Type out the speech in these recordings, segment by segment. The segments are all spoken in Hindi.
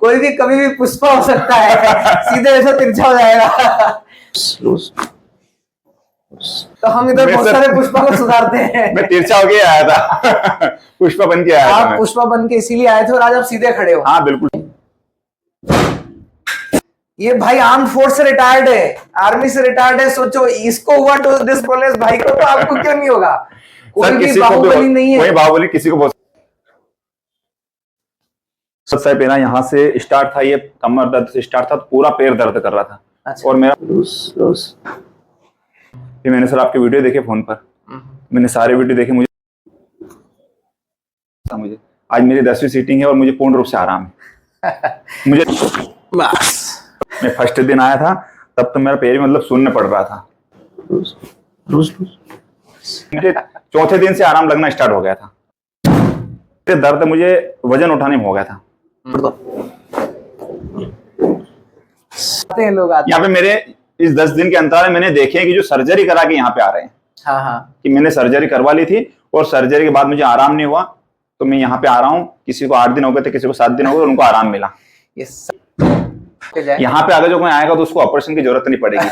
कोई भी कभी भी पुष्पा हो सकता है, सीधे ऐसा तिरछा हो जाएगा। तो हम इधर बहुत सारे पुष्पा को सुधारते हैं। मैं तिरछा होके आया था। पुष्पा बन के आया था। आप पुष्पा बन के इसीलिए आए थे और आज आप सीधे खड़े हो। हाँ बिल्कुल। ये भाई आर्म फोर्स से रिटायर्ड है, आर्मी से रिटायर्ड है। सोचो इसको हुआ तो दिस प्रोलेस भाई को, तो आपको क्यों नहीं होगा? कोई भी बाहुबली नहीं है। कोई बाहुबली किसी को सबसे पहला यहाँ से स्टार्ट था, ये कमर दर्द से स्टार्ट था, पूरा पैर दर्द कर रहा था। अच्छा। और मेरा फिर मैंने सर आपके वीडियो देखे फोन पर, मैंने सारे वीडियो देखे। मुझे आज मेरी 10वीं सीटिंग है और मुझे पूर्ण रूप से आराम है। मुझे बस मैं फर्स्ट दिन आया था तब तो मेरा पैर मतलब शून्य पड़ रहा था। मुझे चौथे दिन से आराम लगना स्टार्ट हो गया था। दर्द मुझे वजन उठाने में हो गया था। लोग आते यहाँ पे मेरे इस 10 दिन के अंतराल में मैंने देखे कि जो सर्जरी करा के यहाँ पे आ रहे हैं। हाँ हाँ। कि मैंने सर्जरी करवा ली थी और सर्जरी के बाद मुझे आराम नहीं हुआ, तो मैं यहाँ पे आ रहा हूँ। किसी को 8 दिन हो गए थे, किसी को 7 दिन हो गए, उनको आराम मिला। यहाँ पे अगर जो कोई आएगा तो उसको ऑपरेशन की जरूरत नहीं पड़ेगी,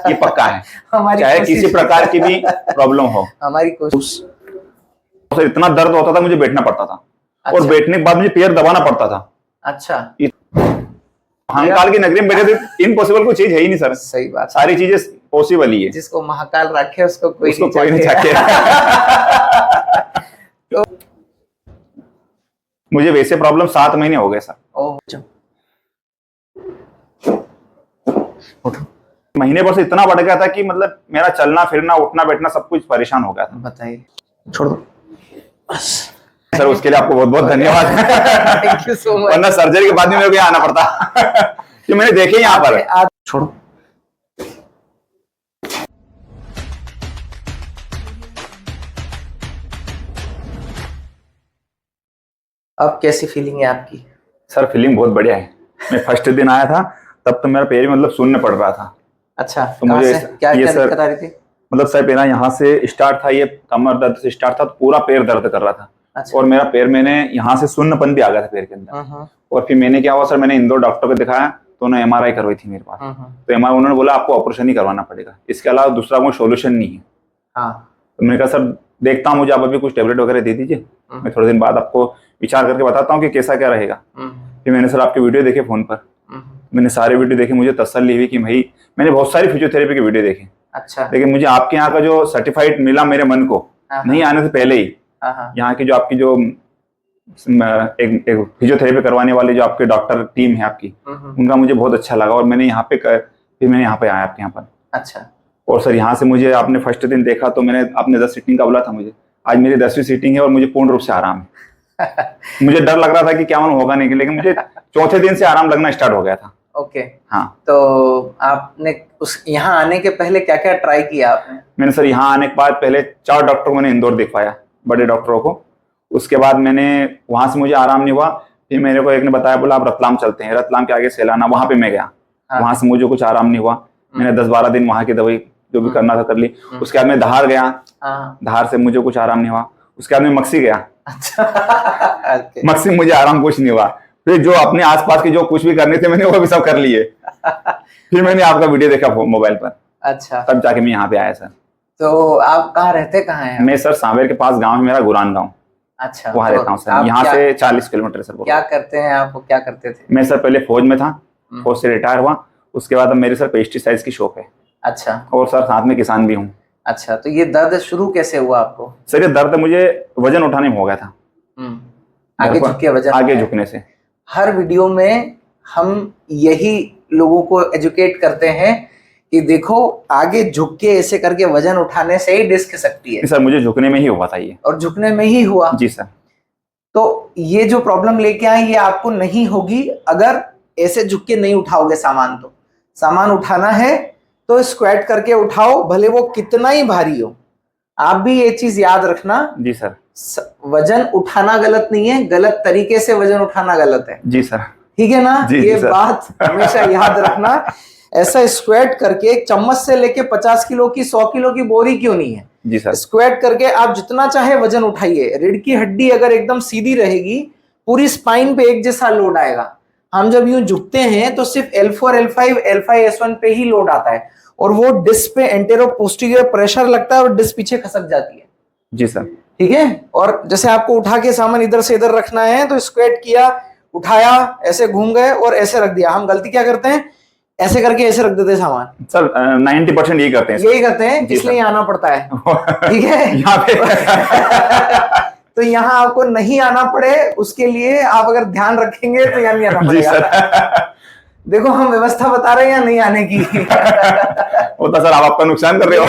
ये पक्का है। चाहे किसी प्रकार की भी प्रॉब्लम हो। हमारी कोशिश। तो इतना दर्द होता था, मुझे बैठना पड़ता था। अच्छा। और बैठने के बाद मुझे पैर दबाना पड़ता था। अच्छा। महाकाल की नगरी में बैठे थे, इम्पॉसिबल कोई चीज है ही नहीं सर। सही बात। सारी चीजें पॉसिबल ही है। जिसको महाकाल रखे उसको कोई नहीं चाहे। तो मुझे वैसे प्रॉब्लम 7 महीने हो गए सर। महीने पर से इतना बढ़ गया था कि मतलब मेरा चलना फिरना उठना बैठना सब कुछ परेशान हो गया था। बताइए, छोड़ दो बस। सर उसके लिए आपको बहुत बहुत धन्यवाद। Thank you so much. वरना सर्जरी के बाद में मेरे को यहाँ आना पड़ता। कि मैंने देखे यहाँ पर। छोड़ो। अब कैसी फीलिंग है आपकी? सर फीलिंग बहुत बढ़िया है। मैं फर्स्ट दिन आया था तब तो मेरा पैर मतलब शून्य पड़ रहा था। अच्छा। तो मुझे क्या दिक्कत आ रही थी? मतलब सर पहला यहाँ से स्टार्ट था, ये कमर दर्द से स्टार्ट था, पूरा पैर दर्द कर रहा था। अच्छा। और मेरा पैर मैंने यहाँ से शून्यपन भी आ गया था पैर के अंदर। और फिर मैंने क्या हुआ सर, मैंने इंदौर डॉक्टर को दिखाया तो उन्होंने MRI करवाई थी मेरे पास। तो उन्होंने बोला आपको ऑपरेशन ही करवाना पड़ेगा, इसके अलावा दूसरा कोई सोल्यूशन नहीं है। हाँ। तो मैंने कहा सर देखता हूँ, मुझे आप अभी कुछ टेबलेट वगैरह दे दीजिए, मैं थोड़े दिन बाद आपको विचार करके बताता हूँ कि कैसा क्या रहेगा। फिर मैंने सर आपके वीडियो देखे फोन पर, मैंने सारे वीडियो देखे। मुझे तसल्ली हुई कि भाई मैंने बहुत सारी फिजियोथेरेपी के वीडियो देखे। अच्छा। लेकिन मुझे आपके यहाँ का जो सर्टिफाइड मिला मेरे मन को, नहीं आने से पहले ही यहाँ की जो आपकी जो एक फिजियोथेरेपी करवाने वाले जो आपके डॉक्टर टीम है आपकी, उनका मुझे बहुत अच्छा लगा। और मैंने यहाँ पे फिर मैंने यहाँ पे आया आपके यहाँ पर। अच्छा। और सर यहाँ से मुझे आपने फर्स्ट दिन देखा तो मैंने आपने 10 सीटिंग का बोला था मुझे, आज मेरी 10वीं सीटिंग है और मुझे पूर्ण रूप से आराम है। मुझे डर लग रहा था कि क्या होगा नहीं, लेकिन मुझे चौथे दिन से आराम लगना स्टार्ट हो गया था। ओके। हाँ। तो आपने उस यहाँ आने के पहले क्या क्या ट्राई किया आपने? मैंने सर यहाँ आने के बाद पहले 4 डॉक्टर को मैंने इंदौर दिखवाया, बड़े डॉक्टरों को। उसके बाद मैंने वहां से मुझे आराम नहीं हुआ। फिर मेरे को एक ने बताया, बोला आप रतलाम चलते हैं, रतलाम के आगे सेलाना, वहां पे मैं गया। वहां से मुझे कुछ आराम नहीं हुआ। मैंने 10-12 दिन वहां की दवाई जो भी करना था कर ली। उसके बाद मैं धार गया, धार से मुझे कुछ आराम नहीं हुआ। उसके बाद मैं मक्सी गया। अच्छा। मक्सी मुझे आराम कुछ नहीं हुआ। फिर जो अपने आसपास के जो कुछ भी करने थे मैंने वो भी सब कर लिए। फिर मैंने आपका वीडियो देखा मोबाइल पर। अच्छा। तब जाके मैं यहाँ पे आया सर। तो आप कहाँ रहते, कहाँ हैं? मैं सर सांवेर के पास गाँव है मेरा, गुरान गाँव। अच्छा। वहाँ रहता हूँ सर, यहाँ से 40 किलोमीटर सर। क्या करते हैं आप, क्या करते थे? मैं सर पहले फौज में था, फौज से रिटायर हुआ। उसके बाद अब मेरे सर पेस्टिसाइड्स की शॉप है। अच्छा। और सर साथ में किसान भी हूँ। अच्छा। तो ये दर्द शुरू कैसे हुआ आपको? सर ये दर्द मुझे वजन उठाने में हो गया था। आगे झुक के वजन, आगे झुकने से। हर वीडियो में हम यही लोगों को एजुकेट करते हैं कि देखो आगे झुक के ऐसे करके वजन उठाने से ही डिस्क खिसकती है। सर मुझे झुकने में ही हुआ था ये। और झुकने में ही हुआ? जी सर। तो ये जो प्रॉब्लम लेके आए ये आपको नहीं होगी अगर ऐसे झुक के नहीं उठाओगे सामान। तो सामान उठाना है तो स्क्वाट करके उठाओ, भले वो कितना ही भारी हो। आप भी ये चीज याद रखना। जी सर। वजन उठाना गलत नहीं है, गलत तरीके से वजन उठाना गलत है। जी सर। ठीक है ना? ये सर। बात हमेशा याद रखना। ऐसा स्क्वाट करके एक चम्मच से लेके 50 किलो की 100 किलो की बोरी क्यों नहीं है? जी सर। स्क्वाट करके आप जितना चाहे वजन उठाइए। रीढ़ की हड्डी अगर एकदम सीधी रहेगी, पूरी स्पाइन पे एक जैसा लोड आएगा। हम जब यूं झुकते हैं तो सिर्फ L4 L5 L5 S1 पे ही लोड आता है और वो डिस्क पे एंटेरो पोस्टीरियर प्रेशर लगता है और डिस्क पीछे खसक जाती है। जी सर। ठीक है। और जैसे आपको उठा के सामान इधर से इधर रखना है तो स्क्वेट किया, उठाया, ऐसे घूम गए और ऐसे रख दिया। हम गलती क्या करते हैं, ऐसे करके ऐसे रख देते हैं सामान। सर 90% यही करते हैं। यही करते हैं, इसलिए आना पड़ता है। ठीक है। यहाँ पे तो यहाँ आपको नहीं आना पड़े उसके लिए आप अगर ध्यान रखेंगे तो यहाँ नहीं आना जी पड़ेगा। सर। देखो हम व्यवस्था बता रहे हैं या नहीं आने की। वो तो सर आप आपका नुकसान कर रहे हो।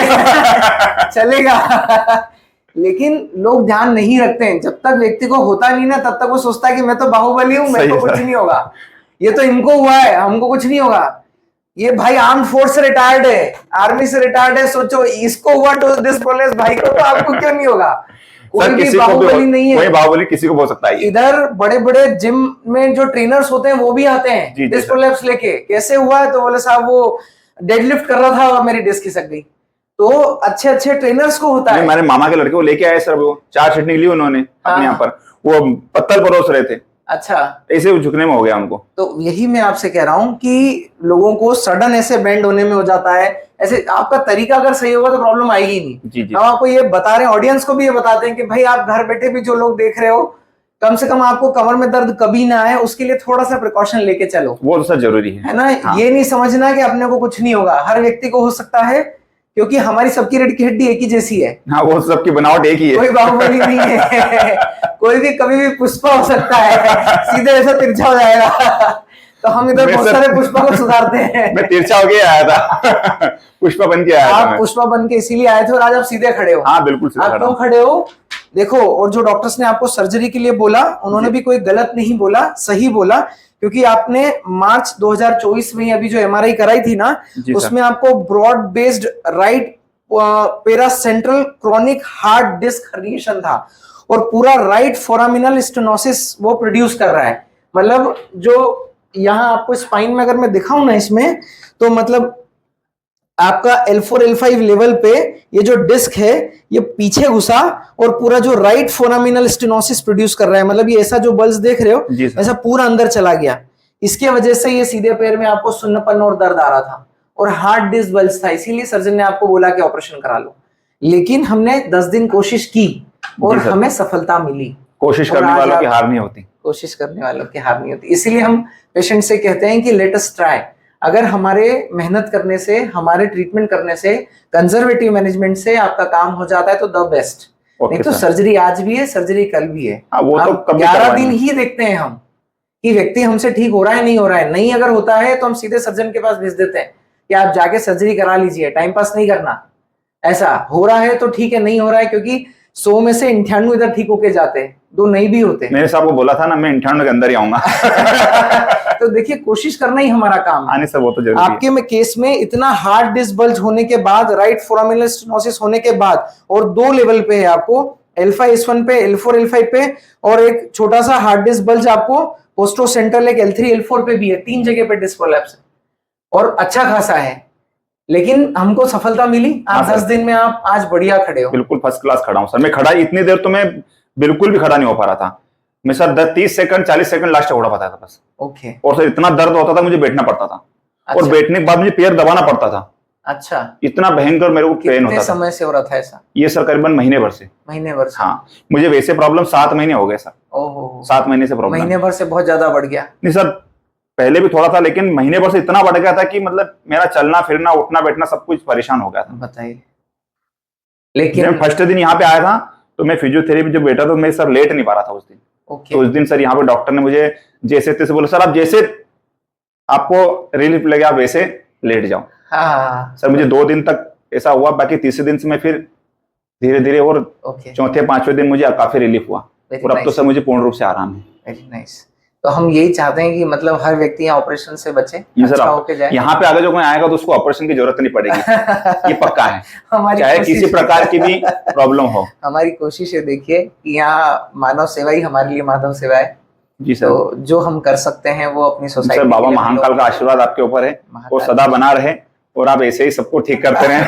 चलेगा। लेकिन लोग ध्यान नहीं रखते हैं। जब तक व्यक्ति को होता नहीं ना तब तक वो सोचता है कि मैं तो बाहुबली हूं, मेरे को कुछ नहीं होगा, ये तो इनको हुआ है, हमको कुछ नहीं होगा। ये भाई आर्म फोर्स से रिटायर्ड है, आर्मी से रिटायर्ड है, सोचो इसको हुआ तो डिस्प्रोलेस भाई को तो आपको क्यों नहीं होगा। कोई भी बाहुबली नहीं है, कोई बाहुबली किसी को हो सकता है। इधर बड़े बड़े जिम में जो ट्रेनर्स होते हैं वो भी आते हैं डिस्प्रोलेप्स लेके। कैसे हुआ है तो बोले साहब वो डेडलिफ्ट कर रहा था और मेरी डिस्क खिसक गई। तो अच्छे अच्छे ट्रेनर्स को होता है। हमारे मामा के लड़के को लेके आए सर, वो 4 छटनी ली उन्होंने अपने यहाँ पर, वो पत्थर परोस रहे थे। अच्छा, ऐसे झुकने में हो गया हमको। तो यही मैं आपसे कह रहा हूँ कि लोगों को सडन ऐसे बेंड होने में हो जाता है। ऐसे आपका तरीका अगर सही होगा तो प्रॉब्लम आएगी ही नहीं। जी जी। हम आपको ये बता रहे हैं, ऑडियंस को भी ये बताते हैं कि भाई आप घर बैठे भी जो लोग देख रहे हो, कम से कम आपको कमर में दर्द कभी ना आए उसके लिए थोड़ा सा प्रिकॉशन लेके चलो। वो तो सर जरूरी है ना। हाँ। ये नहीं समझना कि अपने को कुछ नहीं होगा, हर व्यक्ति को हो सकता है, क्योंकि हमारी सबकी रीढ़ की हड्डी एक ही जैसी है। हाँ, वो सबकी बनावट एक ही है, कोई बाहुबली नहीं है। कोई भी कभी भी पुष्पा हो सकता है, सीधे ऐसा तिरछा हो जाएगा। तो हम इधर बहुत सारे पुष्पा को सुधारते हैं। मैं तिरछा होके आया था। पुष्पा बन के आया था। आप पुष्पा बन के इसीलिए आए थे और आज आप सीधे खड़े हो। हाँ बिल्कुल सीधे आप क्यों खड़े हो देखो। और जो डॉक्टर्स ने आपको सर्जरी के लिए बोला उन्होंने भी कोई गलत नहीं बोला, सही बोला। क्योंकि आपने मार्च 2024 में अभी जो एमआरआई कराई थी ना, उसमें आपको broad based right paracentral chronic hard disc herniation था और पूरा राइट फोरामिनल स्टेनोसिस वो प्रोड्यूस कर रहा है। मतलब जो यहाँ आपको स्पाइन में अगर मैं दिखाऊं ना इसमें, तो मतलब आपका L4 L5 लेवल पे ये जो डिस्क है ये पीछे घुसा और पूरा जो राइट फोरामिनल स्टेनोसिस प्रोड्यूस कर रहा है। मतलब ये ऐसा जो बल्स देख रहे हो ऐसा पूरा अंदर चला गया। इसके वजह से ये सीधे पैर में आपको सुन्नपन और दर्द आ रहा था और हार्ट डिस्क बल्स था, इसीलिए सर्जन ने आपको बोला कि ऑपरेशन करा लो। लेकिन हमने 10 दिन कोशिश की और हमें सफलता मिली। कोशिश करने वालों की हार नहीं होती। कोशिश करने वालों की हार नहीं होती। इसीलिए हम पेशेंट से कहते हैं कि लेट अस ट्राई। अगर हमारे मेहनत करने से, हमारे ट्रीटमेंट करने से, कंजर्वेटिव मैनेजमेंट से आपका काम हो जाता है तो द बेस्ट। नहीं तो सर्जरी आज भी है, सर्जरी कल भी है। वो तो 11 दिन ही देखते हैं हम कि व्यक्ति हमसे ठीक हो रहा है नहीं हो रहा है। नहीं अगर होता है तो हम सीधे सर्जन के पास भेज देते हैं कि आप जाके सर्जरी करा लीजिए, टाइम पास नहीं करना। ऐसा हो रहा है तो ठीक है, नहीं हो रहा है क्योंकि 100 में से 98 इधर ठीक होके जाते हैं, 2 नहीं भी होते। मेरे साहब को बोला था ना मैं 98 के अंदर ही आऊंगा। तो देखिए कोशिश करना ही हमारा काम है। सर वो तो जरूरी आपके में केस में इतना हार्ट डिस्क बल्ज होने के बाद, राइट फोरामिनल स्टेनोसिस होने के बाद, और 2 लेवल पे है आपको, L5 S1 पे, L4 L5 पे, और एक छोटा सा हार्ट डिस्क बल्ज आपको पोस्टोसेंट्रल एक L3 L4 पे भी है। 3 जगह पे डिस्क प्रोलैप्स है और अच्छा खासा है। लेकिन हमको सफलता मिली। आप 10 दिन में आप आज बढ़िया खड़े हो। बिल्कुल फर्स्ट क्लास खड़ा हूं सर। मैं खड़ा इतनी देर तो मैं बिल्कुल भी खड़ा नहीं हो पा रहा था। मैं सर 30 सेकंड 40 सेकंड लास्ट उड़ा पाता था बस। ओके। और सर इतना दर्द होता था मुझे बैठना पड़ता था। अच्छा। और बैठने के बाद मुझे पैर दबाना पड़ता था। अच्छा। इतना भयंकर मेरे को पेन होता था। कितने समय से हो रहा था ऐसा? ये सर करीबन महीने भर से। महीने भर से? हाँ, मुझे वैसे प्रॉब्लम 7 महीने हो गए सर। ओहो। 7 महीने से प्रॉब्लम। महीने भर से बहुत ज्यादा बढ़ गया? नहीं सर, पहले भी थोड़ा था लेकिन महीने भर से इतना बढ़ गया था कि मतलब मेरा चलना फिरना उठना बैठना सब कुछ परेशान हो गया था। बताइए। लेकिन मैं फर्स्ट दिन यहाँ पे आया था तो मैं फिजियोथेरेपी जब बैठा तो मैं सर लेट नहीं पा रहा था उस दिन। ओके। तो उस दिन सर यहाँ पे डॉक्टर ने मुझे जैसे तैसे बोला, सर आप जैसे आपको रिलीफ लगे आप वैसे लेट जाओ। हाँ। सर मुझे 2 दिन तक ऐसा हुआ, बाकी तीसरे दिन से मैं फिर धीरे धीरे, और चौथे 5वें दिन मुझे काफी रिलीफ हुआ और अब तो सर मुझे पूर्ण रूप से आराम है। Very nice. तो हम यही चाहते हैं कि मतलब हर व्यक्ति यहाँ ऑपरेशन से बचे, अच्छा होके जाए। यहाँ पे अगर जो कोई आएगा तो उसको ऑपरेशन की जरूरत नहीं पड़ेगी। ये पक्का है। चाहे किसी प्रकार की भी प्रॉब्लम हो। हमारी कोशिश है देखिए कि यहाँ मानव सेवा ही हमारे लिए माधव सेवा है। जी सर। तो जो हम कर सकते हैं वो अपनी सोसाइटी। सर बाबा महाकाल का आशीर्वाद आपके ऊपर है, वो सदा बना रहे और आप ऐसे ही सबको ठीक करते रहे।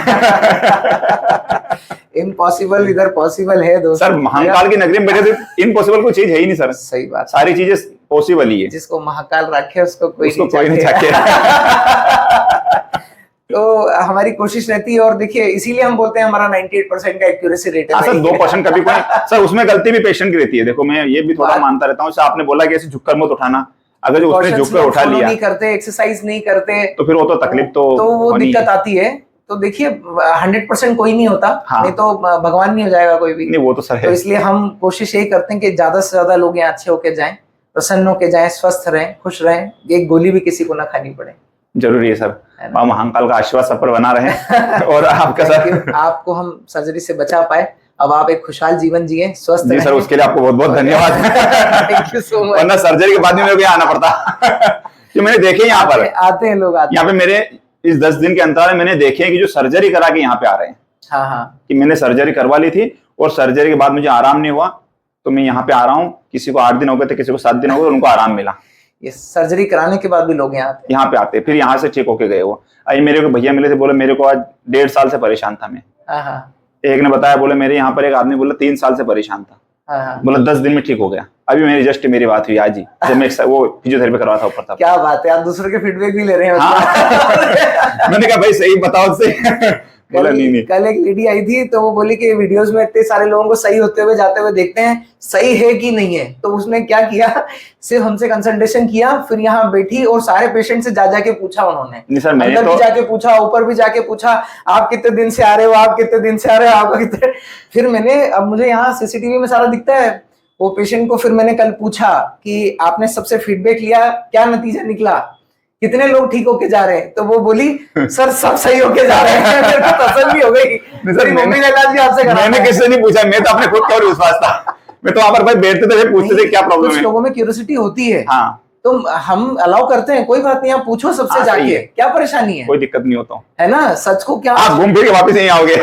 इम्पॉसिबल इधर पॉसिबल है दोस्तों। सर महाकाल की नगरी में बैठे थे, इम्पॉसिबल कोई चीज है ही नहीं सर। सही बात। सारी चीजें पॉसिबल ही है, जिसको महाकाल रखे उसको कोई नहीं चाहे। चाहे। तो हमारी कोशिश रहती है, और देखिए इसीलिए हम बोलते हैं हमारा 98% का एक्यूरेसी रेट है। सर 2% कभी कोई सर उसमें गलती भी पेशेंट की रहती है। देखो मैं ये भी थोड़ा मानता रहता हूँ, आपने बोला कि ऐसे झुककर मत उठाना, अगर जो उसने झुककर उठा लिया, नहीं करते, एक्सरसाइज नहीं करते, तो फिर वो तो तकलीफ तो वो दिक्कत आती है। तो देखिए 100% कोई नहीं होता, हाँ। नहीं तो भगवान नहीं हो जाएगा कोई भी। नहीं वो तो सर है। तो इसलिए हम कोशिश यही करते हैं कि ज्यादा से ज्यादा लोग यहाँ अच्छे होके जाएं, प्रसन्न होके जाएं, स्वस्थ रहें, खुश रहें, एक गोली भी किसी को ना खानी पड़े। जरूरी है सर, महाकाल का आशीर्वाद सब पर बना रहे और आपका सर आपको हम सर्जरी से बचा पाए, अब आप एक खुशहाल जीवन जिए, स्वस्थ जी सर, उसके लिए आपको बहुत बहुत धन्यवाद। Thank you so much. वरना सर्जरी के बाद में मेरे को आना पड़ता। कि मैंने देखे यहाँ पर आते हैं लोग, यहाँ पे मेरे इस 10 दिन के अंतराल में मैंने देखे कि जो सर्जरी करा के यहाँ पे आ रहे हैं। हाँ हाँ, कि मैंने सर्जरी करवा ली थी और सर्जरी के बाद मुझे आराम नहीं हुआ, तो मैं यहाँ पे आ रहा हूँ। किसी को 8 दिन हो गए थे, किसी को 7 दिन हो गए, उनको आराम मिला। ये सर्जरी कराने के बाद भी लोग यहाँ पे आते, फिर यहाँ से ठीक होके गए। वो अभी मेरे को भैया मिले थे, बोले मेरे को आज 1.5 साल से परेशान था मैं। हाँ, एक ने बताया, बोले मेरे यहाँ पर एक आदमी बोला 3 साल से परेशान था, बोला 10 दिन में ठीक हो गया। अभी मेरी जस्ट मेरी बात हुई आज ही, जब मैं वो फिजियोथेरेपी करवा था ऊपर था। क्या बात है, आप दूसरे के फीडबैक भी ले रहे हैं। हाँ। मैंने कहा भाई सही बताओ से। बोला नहीं। कल एक लेडी आई थी, तो वो बोली कि वीडियोस में इतने सारे लोगों को सही होते हुए जाते हुए देखते हैं, सही है कि नहीं है। तो उसने क्या किया, सिर्फ हमसे कंसल्टेशन किया, फिर यहाँ बैठी और सारे पेशेंट से जा जाके पूछा उन्होंने। नहीं सर, मैंने अंदर तो भी जाके पूछा, ऊपर भी जाके पूछा, आप कितने दिन से आ रहे हो, आप कितने दिन से आ रहे हो, आपका कितने। फिर मैंने, अब मुझे यहाँ सीसीटीवी में सारा दिखता है, वो पेशेंट को फिर मैंने कल पूछा कि आपने सबसे फीडबैक लिया, क्या नतीजा निकला, कितने लोग ठीक होके जा रहे हैं। तो वो बोली सर सब सही होके जा रहे हैं। मेरे को तसल्ली हो गई, मेरी मम्मी का इलाज भी आपसे करा। मैंने किससे नहीं पूछा, मैं तो अपने खुद का विश्वास था। मैं तो वहां पर भाई बैठते थे, पूछते थे क्या प्रॉब्लम है। कुछ लोगों में क्यूरियोसिटी होती है, हाँ, तो हम अलाउ करते हैं, कोई बात नहीं, आप पूछो सबसे जाके, क्या परेशानी है, कोई दिक्कत नहीं होता है ना। सच को क्या, आप घूम फिर के वापस यहीं आओगे।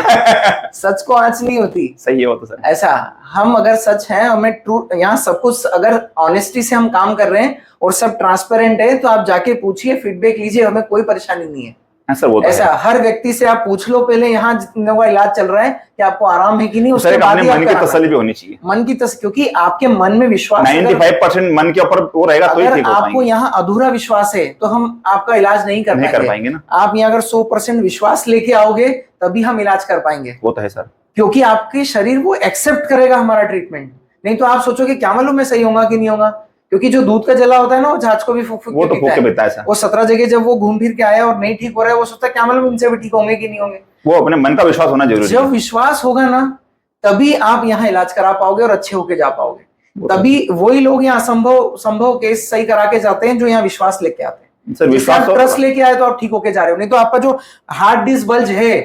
सच को आंच नहीं होती। सही है वो तो सर। ऐसा हम अगर सच है, हमें ट्रू, यहाँ सब कुछ अगर ऑनेस्टी से हम काम कर रहे हैं और सब ट्रांसपेरेंट है, तो आप जाके पूछिए, फीडबैक लीजिए, हमें कोई परेशानी नहीं है। सर वो तो ऐसा हर व्यक्ति से आप पूछ लो पहले, यहाँ जितने का इलाज चल रहा है, कि आपको आराम है कि नहीं, उसके बाद ही मन की तसल्ली भी होनी चाहिए। मन की क्योंकि आपके मन में विश्वास 95% मन के ऊपर वो रहेगा तो ही ठीक हो पाएंगे। आपको यहाँ अधूरा विश्वास है तो हम आपका इलाज नहीं कर पाएंगे ना। आप यहाँ अगर 100% विश्वास लेके आओगे तभी हम इलाज कर पाएंगे। वो तो है सर, क्योंकि आपके शरीर वो एक्सेप्ट करेगा हमारा ट्रीटमेंट। नहीं तो आप सोचोगे क्या मालूम मैं सही होगा कि नहीं होगा, क्योंकि जो दूध का जला होता है ना, वो जहाज को भी फूक वो तो फूक के पीता है सर। वो 17 जगह जब वो घूम फिर के आया और नहीं ठीक हो रहा है, वो सोचता है क्या मालूम इनसे भी ठीक होंगे कि नहीं होंगे। वो अपने मन का विश्वास होना जरूरी है। जब विश्वास होगा ना, तभी आप यहाँ इलाज करा पाओगे और अच्छे होके जा पाओगे। तभी वही लोग यहाँ संभव केस सही करा के जाते हैं जो यहाँ विश्वास लेके आते हैं। सर विश्वास, ट्रस्ट लेके आए तो आप ठीक होके जा रहे हो। नहीं तो आपका जो हार्ट डिस्क बल्ज है,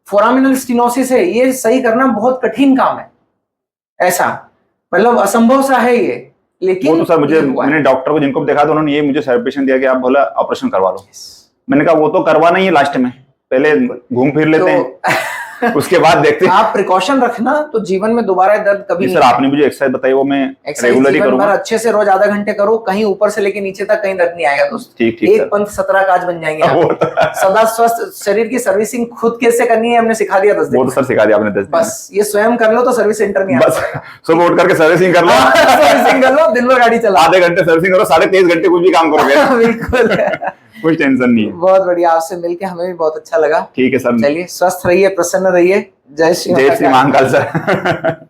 फोरामिनल स्टेनोसिस है, ये सही करना बहुत कठिन काम है। ऐसा मतलब असंभव सा है ये। लेकिन वो तो सर मैंने डॉक्टर को जिनको देखा था, उन्होंने ये मुझे सजेशन दिया कि आप बोला ऑपरेशन करवा लो। मैंने कहा वो तो करवाना ही है लास्ट में, पहले घूम फिर लेते हैं उसके बाद देखते हैं। आप प्रिकॉशन रखना तो जीवन में दोबारा दर्द कभी नहीं। सर आपने मुझे एक्सरसाइज बताई, वो मैं रेगुलरली करूंगा। अच्छे से रोज आधा घंटे करो, कहीं ऊपर से लेके नीचे तक कहीं दर्द नहीं आएगा दोस्त। ठीक एक पंथ 17 काज बन जाएंगे। सदा स्वस्थ शरीर की सर्विसिंग खुद कैसे करनी है हमने सिखा दिया 10 दिन। वो तो सर सिखा दिया आपने 10 दिन। बस ये स्वयं कर लो तो सर्विस सेंटर नहीं बस सुबह उठ करके सर्विसिंग कर लो। सर्विसिंग कर लो, दिन भर गाड़ी चला, आधे घंटे सर्विसिंग करो, 23.5 घंटे कुछ भी काम करोगे। बिल्कुल, कोई टेंशन नहीं है। बहुत बढ़िया, आपसे मिलके हमें भी बहुत अच्छा लगा। ठीक है सर, चलिए स्वस्थ रहिए, प्रसन्न रहिए। जय श्री महाकाल सर।